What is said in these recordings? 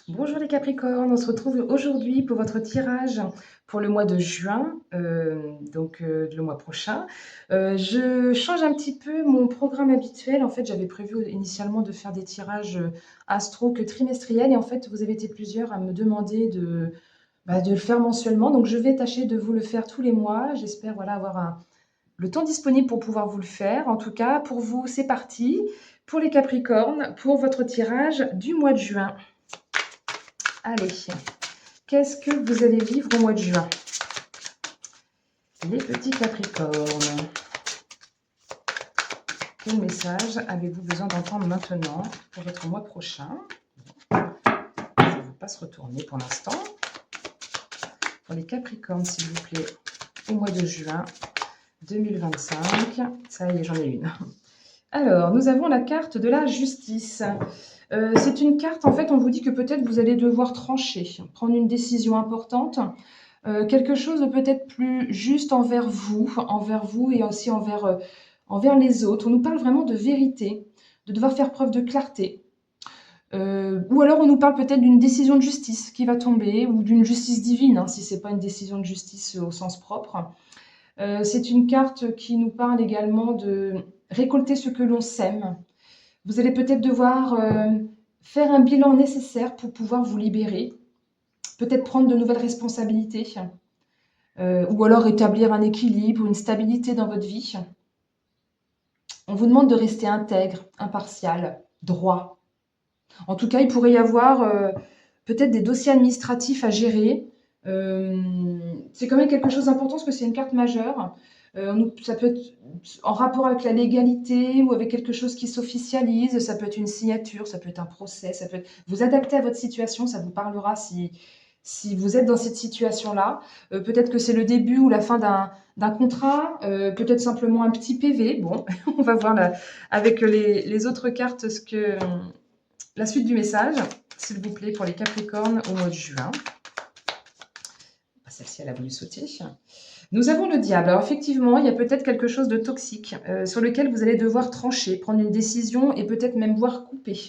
Bonjour les Capricornes, on se retrouve aujourd'hui pour votre tirage pour le mois de juin, le mois prochain. Je change un petit peu mon programme habituel. En fait, j'avais prévu initialement de faire des tirages astro que trimestriels et en fait, vous avez été plusieurs à me demander de le faire mensuellement. Donc, je vais tâcher de vous le faire tous les mois. J'espère voilà, avoir le temps disponible pour pouvoir vous le faire. En tout cas, pour vous, c'est parti. Pour les Capricornes, pour votre tirage du mois de juin. Allez, qu'est-ce que vous allez vivre au mois de juin? Les petits Capricornes. Quel message avez-vous besoin d'entendre maintenant pour votre mois prochain? Ça ne va pas se retourner pour l'instant. Pour les Capricornes, s'il vous plaît, au mois de juin 2025. Ça y est, j'en ai une. Alors, nous avons la carte de la justice. C'est une carte, en fait, on vous dit que peut-être vous allez devoir trancher, prendre une décision importante. Quelque chose de peut-être plus juste envers vous et aussi envers les autres. On nous parle vraiment de vérité, de devoir faire preuve de clarté. Ou alors on nous parle peut-être d'une décision de justice qui va tomber, ou d'une justice divine, hein, si ce n'est pas une décision de justice au sens propre. C'est une carte qui nous parle également de récolter ce que l'on sème. Vous allez peut-être devoir faire un bilan nécessaire pour pouvoir vous libérer, peut-être prendre de nouvelles responsabilités. Ou alors établir un équilibre, une stabilité dans votre vie. On vous demande de rester intègre, impartial, droit. En tout cas, il pourrait y avoir peut-être des dossiers administratifs à gérer. C'est quand même quelque chose d'important parce que c'est une carte majeure. Ça peut être en rapport avec la légalité ou avec quelque chose qui s'officialise. Ça peut être une signature, ça peut être un procès. Ça peut être... Vous adaptez à votre situation, ça vous parlera si vous êtes dans cette situation-là. Peut-être que c'est le début ou la fin d'un contrat, peut-être simplement un petit PV. Bon, on va voir là, avec les autres cartes la suite du message, s'il vous plaît, pour les Capricornes au mois de juin. Celle-ci, elle a voulu sauter. Nous avons le diable. Alors effectivement, il y a peut-être quelque chose de toxique sur lequel vous allez devoir trancher, prendre une décision et peut-être même voir couper.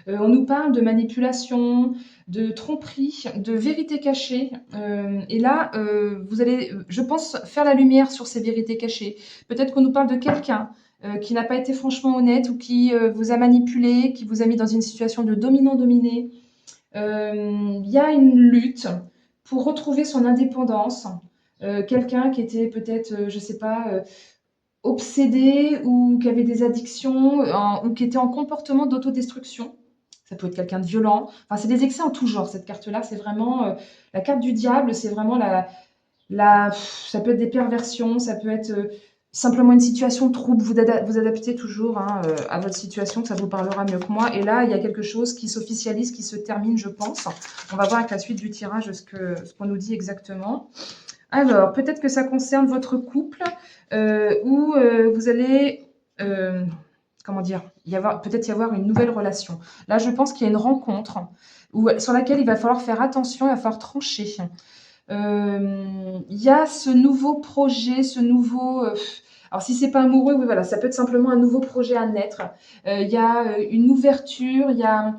On nous parle de manipulation, de tromperie, de vérité cachée. Et là, vous allez, je pense, faire la lumière sur ces vérités cachées. Peut-être qu'on nous parle de quelqu'un qui n'a pas été franchement honnête ou qui vous a manipulé, qui vous a mis dans une situation de dominant-dominé. Il y a une lutte pour retrouver son indépendance. Quelqu'un qui était peut-être, je ne sais pas, obsédé ou qui avait des addictions ou qui était en comportement d'autodestruction. Ça peut être quelqu'un de violent. Enfin, c'est des excès en tout genre, cette carte-là. C'est vraiment la carte du diable, c'est vraiment ça peut être des perversions, ça peut être simplement une situation de trouble. Vous adaptez toujours à votre situation, que ça vous parlera mieux que moi. Et là, il y a quelque chose qui s'officialise, qui se termine, je pense. On va voir avec la suite du tirage ce qu'on nous dit exactement. Alors, peut-être que ça concerne votre couple où vous allez, comment dire, peut-être y avoir une nouvelle relation. Là, je pense qu'il y a une rencontre sur laquelle il va falloir faire attention, il va falloir trancher. Il y a ce nouveau projet, alors si c'est pas amoureux, oui, voilà, ça peut être simplement un nouveau projet à naître. Il y a une ouverture, il y a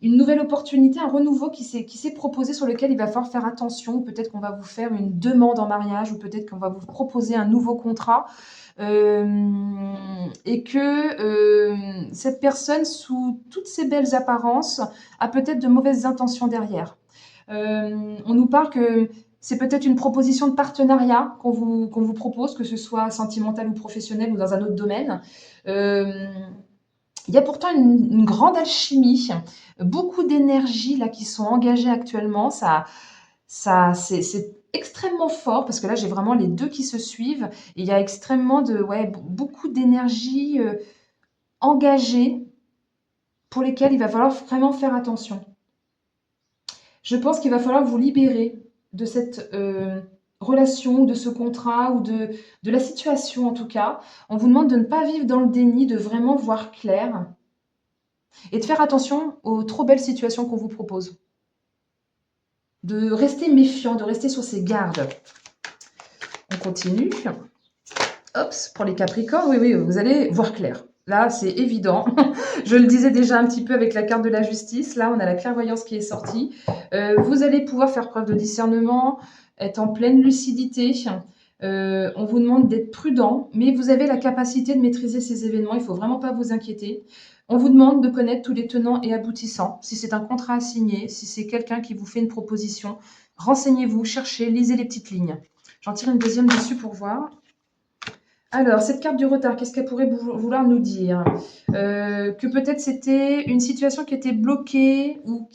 une nouvelle opportunité, un renouveau qui s'est proposé sur lequel il va falloir faire attention. Peut-être qu'on va vous faire une demande en mariage ou peut-être qu'on va vous proposer un nouveau contrat. Et que cette personne, sous toutes ses belles apparences, a peut-être de mauvaises intentions derrière. On nous parle que c'est peut-être une proposition de partenariat qu'on vous propose, que ce soit sentimental ou professionnel ou dans un autre domaine. Il y a pourtant une grande alchimie, beaucoup d'énergie là qui sont engagées actuellement. C'est extrêmement fort parce que là j'ai vraiment les deux qui se suivent et il y a beaucoup d'énergie engagée pour lesquelles il va falloir vraiment faire attention. Je pense qu'il va falloir vous libérer de cette relation, de ce contrat ou de la situation en tout cas. On vous demande de ne pas vivre dans le déni, de vraiment voir clair et de faire attention aux trop belles situations qu'on vous propose. De rester méfiant, de rester sur ses gardes. On continue. Hop, pour les Capricornes, oui, vous allez voir clair. Là, c'est évident. Je le disais déjà un petit peu avec la carte de la justice. Là, on a la clairvoyance qui est sortie. Vous allez pouvoir faire preuve de discernement, être en pleine lucidité. On vous demande d'être prudent, mais vous avez la capacité de maîtriser ces événements. Il ne faut vraiment pas vous inquiéter. On vous demande de connaître tous les tenants et aboutissants. Si c'est un contrat à signer, si c'est quelqu'un qui vous fait une proposition, renseignez-vous, cherchez, lisez les petites lignes. J'en tire une deuxième dessus pour voir. Alors, cette carte du retard, qu'est-ce qu'elle pourrait vouloir nous dire? Que peut-être c'était une situation qui était bloquée ou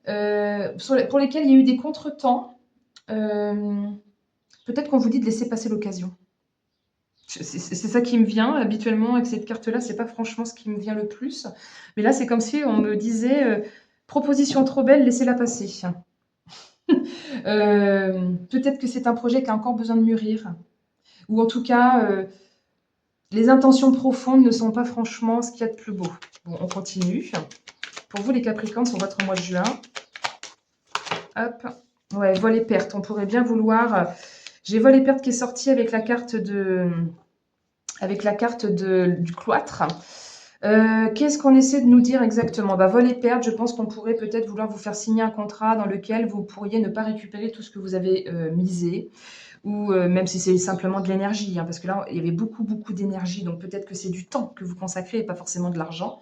pour lesquelles il y a eu des contretemps. Peut-être qu'on vous dit de laisser passer l'occasion. C'est ça qui me vient. Habituellement, avec cette carte-là, c'est pas franchement ce qui me vient le plus. Mais là, c'est comme si on me disait proposition trop belle, laissez-la passer. Peut-être que c'est un projet qui a encore besoin de mûrir. Ou en tout cas, les intentions profondes ne sont pas franchement ce qu'il y a de plus beau. Bon, on continue. Pour vous, les Capricornes, sur votre mois de juin. Hop. Ouais, vol et perte. On pourrait bien vouloir... J'ai vol et perte qui est sorti avec la carte du cloître. Qu'est-ce qu'on essaie de nous dire exactement? Vol et perte, je pense qu'on pourrait peut-être vouloir vous faire signer un contrat dans lequel vous pourriez ne pas récupérer tout ce que vous avez misé. Ou même si c'est simplement de l'énergie, hein, parce que là, il y avait beaucoup d'énergie, donc peut-être que c'est du temps que vous consacrez et pas forcément de l'argent.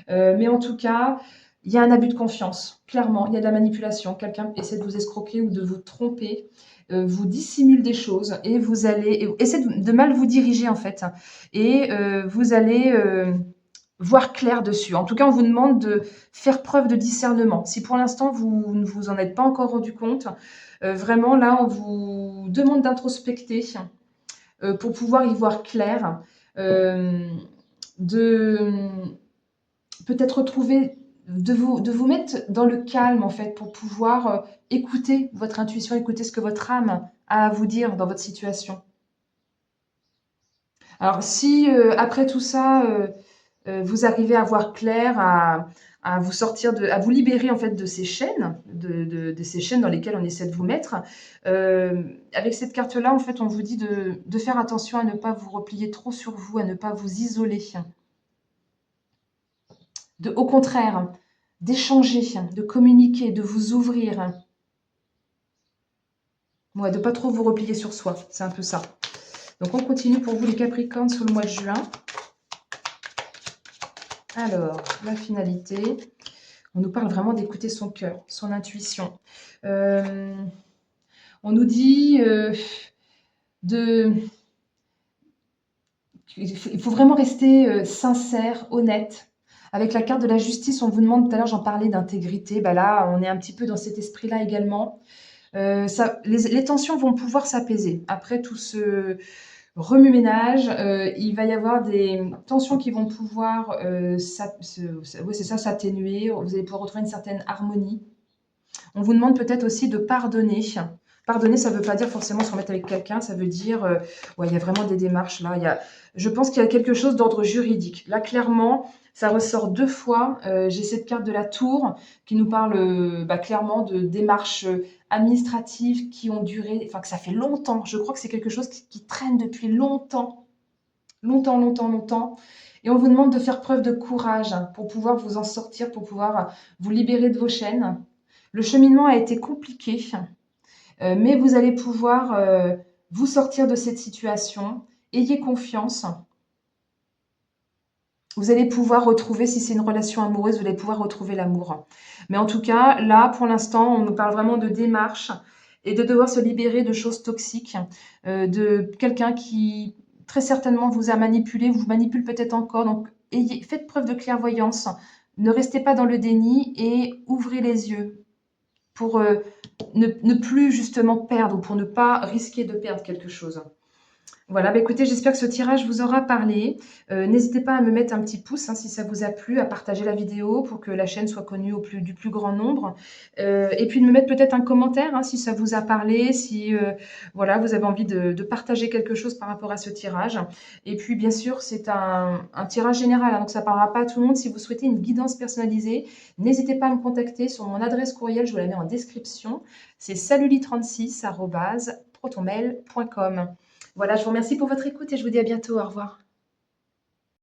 Mais en tout cas, il y a un abus de confiance, clairement, il y a de la manipulation. Quelqu'un essaie de vous escroquer ou de vous tromper, vous dissimule des choses et vous allez essaie de mal vous diriger en fait. Et vous allez voir clair dessus. En tout cas, on vous demande de faire preuve de discernement. Si pour l'instant, vous ne vous en êtes pas encore rendu compte, vraiment, là, on vous demande d'introspecter pour pouvoir y voir clair, de peut-être retrouver, de vous mettre dans le calme, en fait, pour pouvoir écouter votre intuition, écouter ce que votre âme a à vous dire dans votre situation. Alors, si après tout ça, vous arrivez à voir clair, à vous sortir à vous libérer en fait de ces chaînes, de ces chaînes dans lesquelles on essaie de vous mettre. Avec cette carte-là, en fait, on vous dit de faire attention à ne pas vous replier trop sur vous, à ne pas vous isoler. Au contraire, d'échanger, de communiquer, de vous ouvrir. Ouais, de pas trop vous replier sur soi, c'est un peu ça. Donc on continue pour vous les Capricornes sur le mois de juin. Alors, la finalité, on nous parle vraiment d'écouter son cœur, son intuition. On nous dit il faut vraiment rester sincère, honnête. Avec la carte de la justice, on vous demande, tout à l'heure j'en parlais d'intégrité, là on est un petit peu dans cet esprit-là également. Les tensions vont pouvoir s'apaiser. Après tout ce remue-ménage, il va y avoir des tensions qui vont pouvoir s'atténuer. Vous allez pouvoir retrouver une certaine harmonie. On vous demande peut-être aussi de pardonner. Pardonner, ça ne veut pas dire forcément se remettre avec quelqu'un, ça veut dire, ouais, il y a vraiment des démarches là. Je pense qu'il y a quelque chose d'ordre juridique. Là, clairement, ça ressort 2 fois. J'ai cette carte de la tour qui nous parle clairement de démarches administratives qui ont duré, enfin que ça fait longtemps. Je crois que c'est quelque chose qui traîne depuis longtemps. Longtemps. Et on vous demande de faire preuve de courage pour pouvoir vous en sortir, pour pouvoir vous libérer de vos chaînes. Le cheminement a été compliqué, mais vous allez pouvoir vous sortir de cette situation. Ayez confiance. Vous allez pouvoir retrouver, si c'est une relation amoureuse, vous allez pouvoir retrouver l'amour. Mais en tout cas, là, pour l'instant, on nous parle vraiment de démarche et de devoir se libérer de choses toxiques, de quelqu'un qui, très certainement, vous a manipulé, vous manipule peut-être encore. Donc, faites preuve de clairvoyance. Ne restez pas dans le déni et ouvrez les yeux pour ne plus justement perdre ou pour ne pas risquer de perdre quelque chose. Voilà, écoutez, j'espère que ce tirage vous aura parlé. N'hésitez pas à me mettre un petit pouce si ça vous a plu, à partager la vidéo pour que la chaîne soit connue du plus grand nombre. Et puis de me mettre peut-être un commentaire si ça vous a parlé, si voilà, vous avez envie de partager quelque chose par rapport à ce tirage. Et puis bien sûr, c'est un tirage général, donc ça ne parlera pas à tout le monde. Si vous souhaitez une guidance personnalisée, n'hésitez pas à me contacter sur mon adresse courriel, je vous la mets en description. C'est saluli36@protonmail.com. Voilà, je vous remercie pour votre écoute et je vous dis à bientôt. Au revoir.